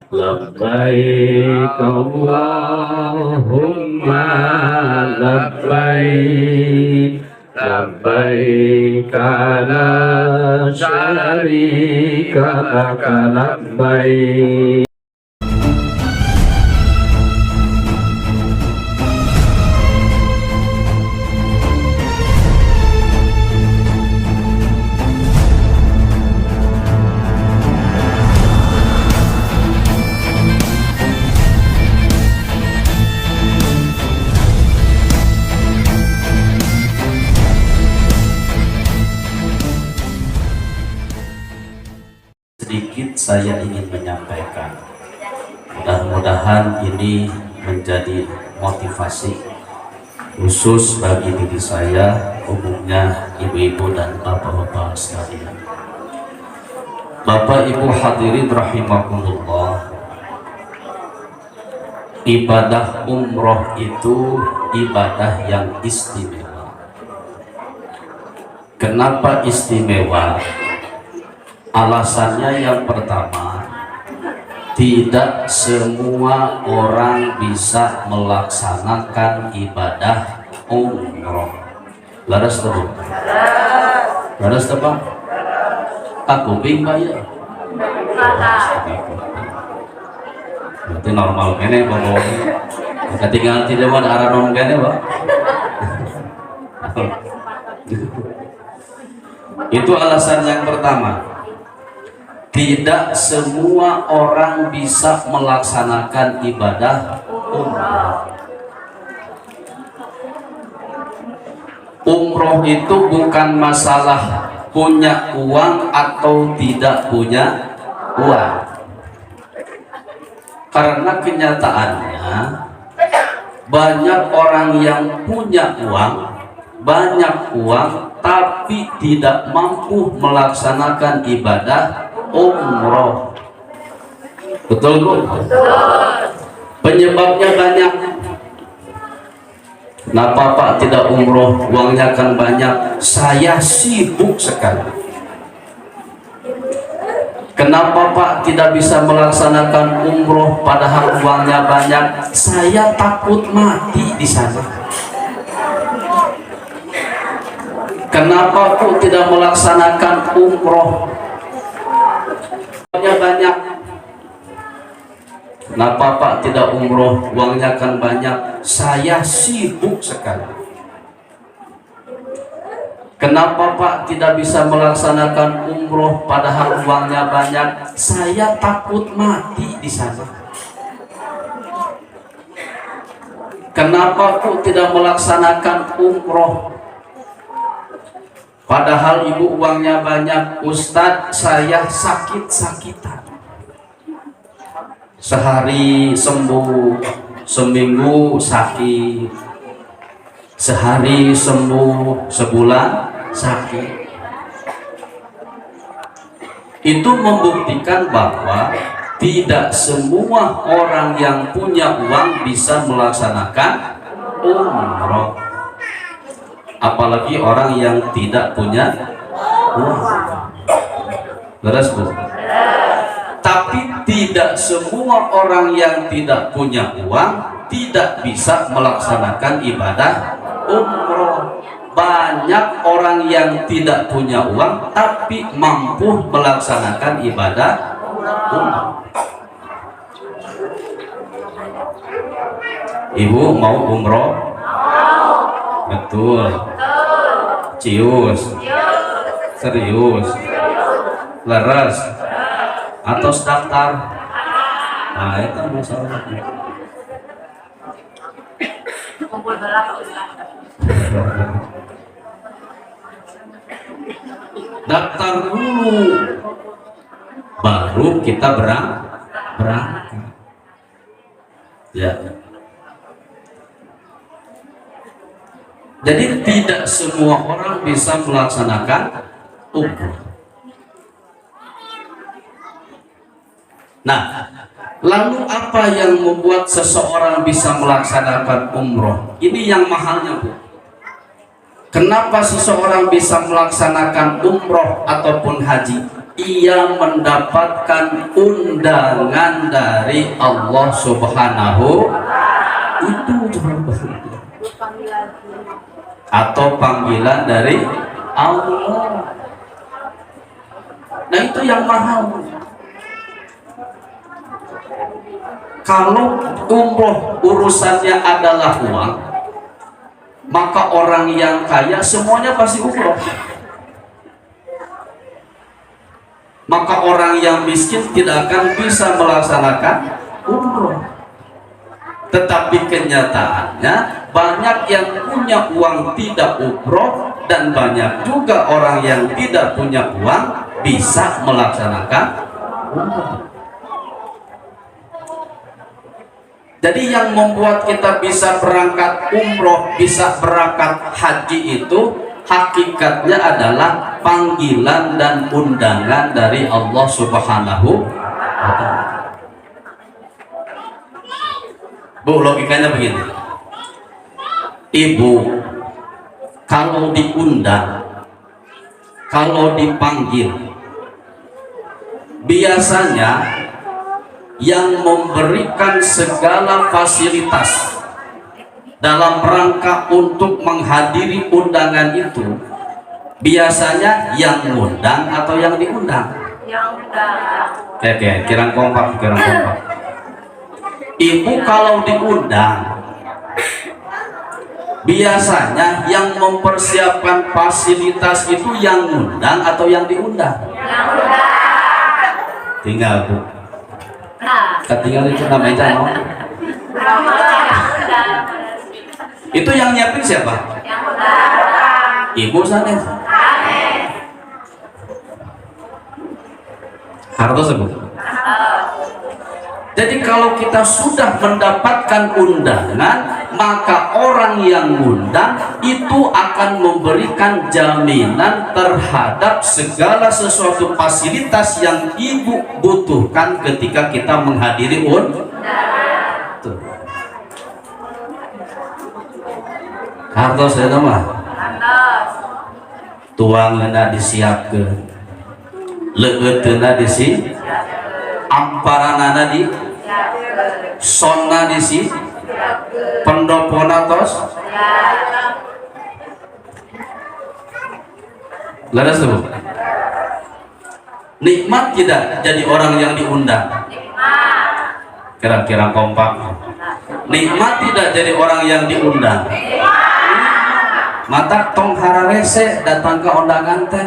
Labbaik Allahumma labbaik, labbaik la syarika laka labbaik. Sedikit saya ingin menyampaikan, mudah-mudahan ini menjadi motivasi khusus bagi diri saya, umumnya ibu-ibu dan bapak-bapak sekalian. Bapak Ibu hadirin rahimakumullah, ibadah umroh itu ibadah yang istimewa. Kenapa istimewa? Alasannya yang pertama, tidak semua orang bisa melaksanakan ibadah umroh. Laras tebu? Laras tebu? Aku bingung ya. Berarti normal kene bawa. Ketinggalan tidak ada arah nom kene Pak. Itu alasan yang pertama. Tidak semua orang bisa melaksanakan ibadah umroh. Umroh itu bukan masalah punya uang atau tidak punya uang. Karena kenyataannya banyak orang yang punya uang, banyak uang, tapi tidak mampu melaksanakan ibadah umroh. Betul Bu? Penyebabnya banyak. Kenapa Pak tidak umroh? Uangnya kan banyak. Saya sibuk sekali. Kenapa Pak tidak bisa melaksanakan umroh padahal uangnya banyak? Saya takut mati di sana. Kenapa Pak tidak melaksanakan umroh? Uangnya banyak. Kenapa Pak tidak umroh? Uangnya kan banyak. Saya sibuk sekali. Kenapa Pak tidak bisa melaksanakan umroh padahal uangnya banyak? Saya takut mati di sana. Kenapa Pak tidak melaksanakan umroh padahal ibu uangnya banyak? Ustadz, saya sakit-sakitan. Sehari sembuh, seminggu sakit. Sehari sembuh, sebulan sakit. Itu membuktikan bahwa tidak semua orang yang punya uang bisa melaksanakan umroh. Apalagi orang yang tidak punya uang. Beres Bu? Tapi tidak semua orang yang tidak punya uang tidak bisa melaksanakan ibadah umroh. Banyak orang yang tidak punya uang tapi mampu melaksanakan ibadah umroh. Ibu mau umroh? Betul. Cius. Serius. Leres. Atau daftar. Nah itu masalahnya. Kumpul berapa Ustaz? Daftar dulu, baru kita berangkat. Ya. Jadi tidak semua orang bisa melaksanakan umroh. Nah, lalu apa yang membuat seseorang bisa melaksanakan umroh? Ini yang mahalnya Bu. Kenapa seseorang bisa melaksanakan umroh ataupun haji? ia mendapatkan undangan dari Allah Subhanahu itu atau panggilan dari Allah. Nah itu yang mahal. Kalau umroh urusannya adalah uang, maka orang yang kaya semuanya pasti umroh. Maka orang yang miskin tidak akan bisa melaksanakan umroh. Tetapi kenyataannya banyak yang punya uang tidak umroh, dan banyak juga orang yang tidak punya uang bisa melaksanakan umroh. Jadi yang membuat kita bisa berangkat umroh, bisa berangkat haji itu hakikatnya adalah panggilan dan undangan dari Allah Subhanahu wa ta'ala. Bu, logikanya begini. Ibu kalau diundang, kalau dipanggil, biasanya yang memberikan segala fasilitas dalam rangka untuk menghadiri undangan itu biasanya yang ngundang atau yang diundang? Yang undang. Oke, kirang kompak. Ibu kalau diundang, biasanya yang mempersiapkan fasilitas itu yang ngundang atau yang diundang? Yang undang. Tinggal Bu. Nah, Ketinggal itu namanya mau. Itu yang nyiapin siapa? yang undang. Ibu Sanes. Harus sebut. Jadi kalau kita sudah mendapatkan undangan, maka orang yang ngundang itu akan memberikan jaminan terhadap segala sesuatu fasilitas yang ibu butuhkan ketika kita menghadiri undangan. Hartos ya mah. Tuangna disiapkeun. Leueutna disi. Amparanana di sonna disi. Pendopona tos. Laras tuh. Nikmat tidak jadi orang yang diundang? Kira-kira kompak. Nikmat tidak jadi orang yang diundang? Mata tong hararese datang ke undangan teh.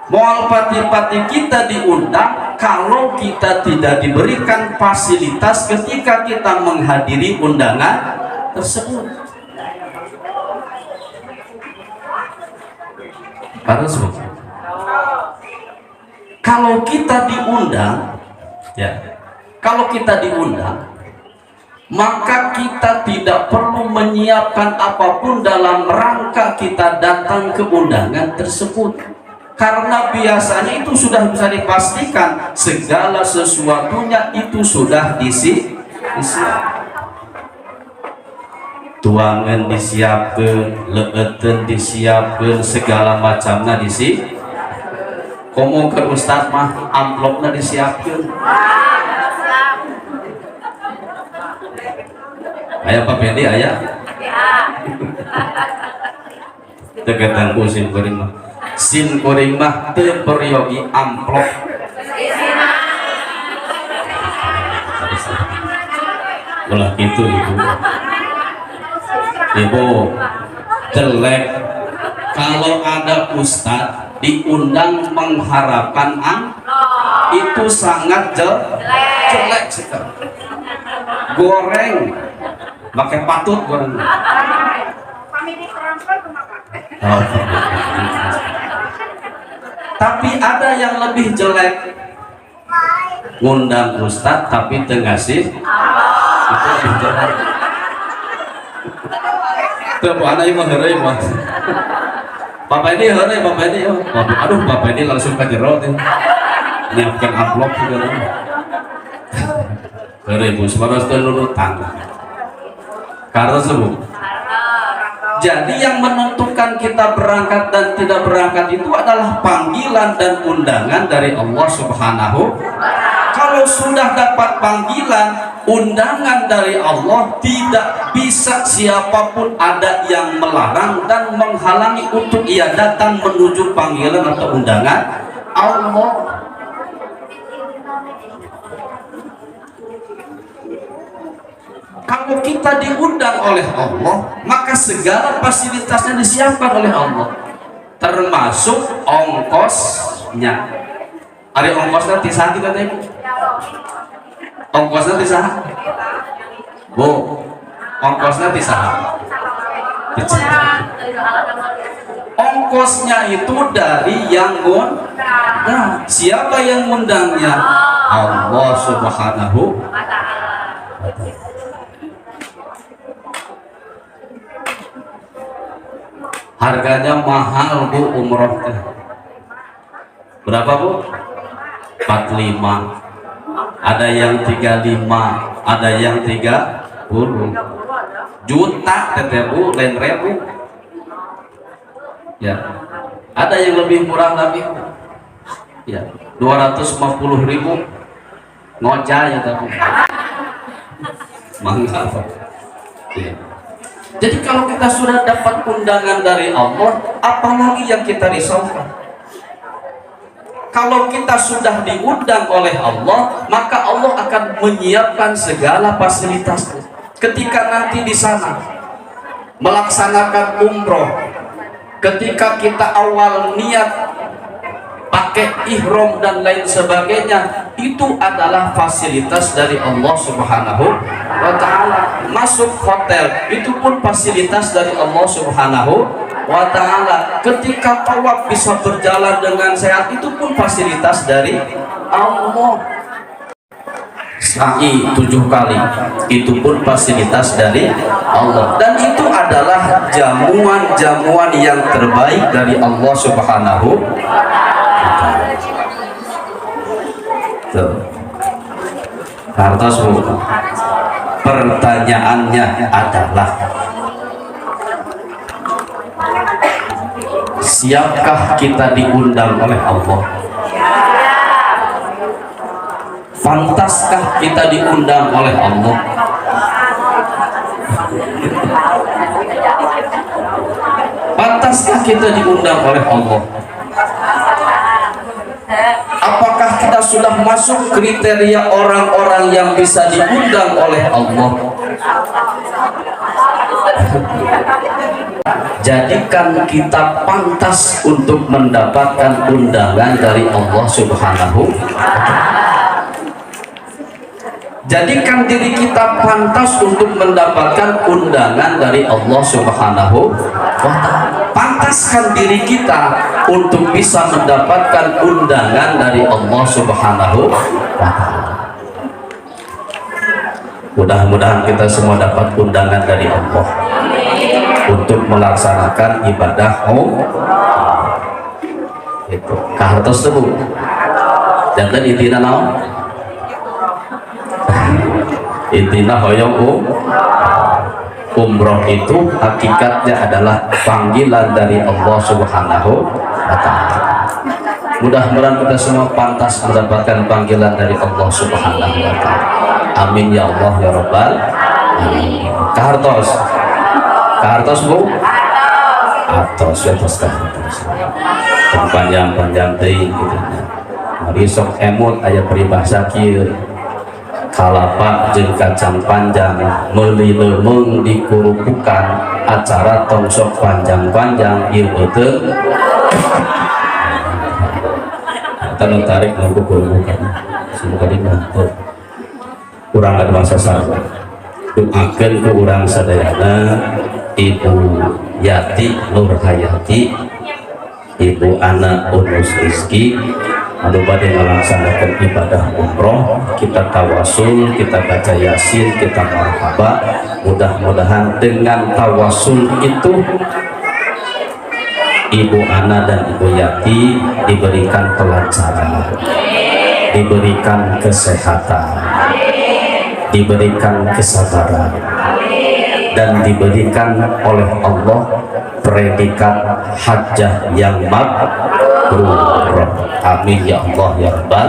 Moal pati-pati kita diundang kalau kita tidak diberikan fasilitas ketika kita menghadiri undangan tersebut. Harus kalau kita diundang, ya, kalau kita diundang, maka kita tidak perlu menyiapkan apapun dalam rangka kita datang ke undangan tersebut, karena biasanya itu sudah bisa dipastikan segala sesuatunya itu sudah disiapkan. Tuangan disiapkan, leueuteuan disiapkan, segala macamnya disiapkan. Komo ke Ustaz mah amplopnya disiapkan. Ayah Pak Pendi ayah. Tegatang sim kuring mah. Sim kuring mah teu peryogi amplop. Ulah itu ibu. Ibu jelek kalau ada ustadz diundang mengharapkan itu sangat jelek sekali. Goreng pakai patut goreng. Oh. Tapi ada yang lebih jelek, ngundang ustadz tapi tengasih itu lebih jelek. Tuh anak ibu heureuy mah. Bapak ini heureuy, bapak ini. Aduh, bapak ini langsung ke jero teh. Nyiapkeun amplop juga. Heureuy Bu, sabaras teh nurutan. Karena sebut. Jadi yang menentukan kita berangkat dan tidak berangkat itu adalah panggilan dan undangan dari Allah Subhanahu. Kalau sudah dapat panggilan, undangan dari Allah, tidak bisa siapapun ada yang melarang dan menghalangi untuk ia datang menuju panggilan atau undangan Allah. Kalau kita diundang oleh Allah, maka segala fasilitasnya disiapkan oleh Allah, termasuk ongkosnya. Ada ongkosnya tisah kita tadi. Ongkosnya tisah. Bu, ongkosnya tisah. Ongkosnya itu dari yang ngundang. Siapa yang ngundangnya? Allah Subhanahu wa ta'ala. Harganya mahal bu, umroh teh. Berapa bu? 45. Ada yang 35, ada yang 30 juta teteh bu, lain ribu. Ya, ada yang lebih murah lagi. Ya, 250.000 ngojal ya tapi. Mangga. Ya. Jadi kalau kita sudah dapat undangan dari Allah, apalagi yang kita risaukan? Kalau kita sudah diundang oleh Allah, maka Allah akan menyiapkan segala fasilitas. Ketika nanti di sana melaksanakan umroh, ketika kita awal niat pakai ihram dan lain sebagainya, itu adalah fasilitas dari Allah Subhanahu wa ta'ala. Masuk hotel itu pun fasilitas dari Allah Subhanahu wa ta'ala. Ketika tawaf bisa berjalan dengan sehat, itu pun fasilitas dari Allah. Sa'i 7 kali, itu pun fasilitas dari Allah. Dan itu adalah jamuan-jamuan yang terbaik dari Allah Subhanahu wa ta'ala. Hartos bu, pertanyaannya adalah, siapkah kita diundang oleh Allah? Pantaskah kita diundang oleh Allah? Pantaskah kita diundang oleh Allah? Apakah kita sudah masuk kriteria orang-orang yang bisa diundang oleh Allah? Jadikan kita pantas untuk mendapatkan undangan dari Allah Subhanahu wa ta'ala. Jadikan diri kita pantas untuk mendapatkan undangan dari Allah Subhanahu wa ta'ala. Pantaskan diri kita untuk bisa mendapatkan undangan dari Allah Subhanahu wa ta'ala. Mudah-mudahan kita semua dapat undangan dari Allah untuk melaksanakan ibadah umrah. Itu kahartos tebu. Jangan intina naon? Intina hoyong umroh itu hakikatnya adalah panggilan dari Allah Subhanahu wa ta'ala. Mudah-mudahan kita semua pantas mendapatkan panggilan dari Allah Subhanahu wa ta'ala. Amin ya Allah ya Rabbal alamin. Kahartos. Kahartos bu? Atos ya tos kahartos. Panjang-panjang teuing gitu. Mari sok emut aya peribahasa kieu. Kalapa jeung kacang panjang meuli leumeng dikurupukan, acara tongsok panjang-panjang ieu teu tanu tarik nu kurupukan semoga dibantu kurang ada masa sabar. Doakeun ku urang sadayana Ibu Yati Nur Hayati, Ibu Ana Unus Rizki, anu bade ngalaksanakeun ibadah umroh. Kita tawasul, kita baca yasin, kita marhaba. Mudah-mudahan dengan tawasul itu Ibu Ana dan Ibu Yati diberikan kelancaran, diberikan kesehatan, diberikan kesabaran, dan diberikan oleh Allah predikat hajjah yang mabrur. Amin ya Allah ya Rabbal.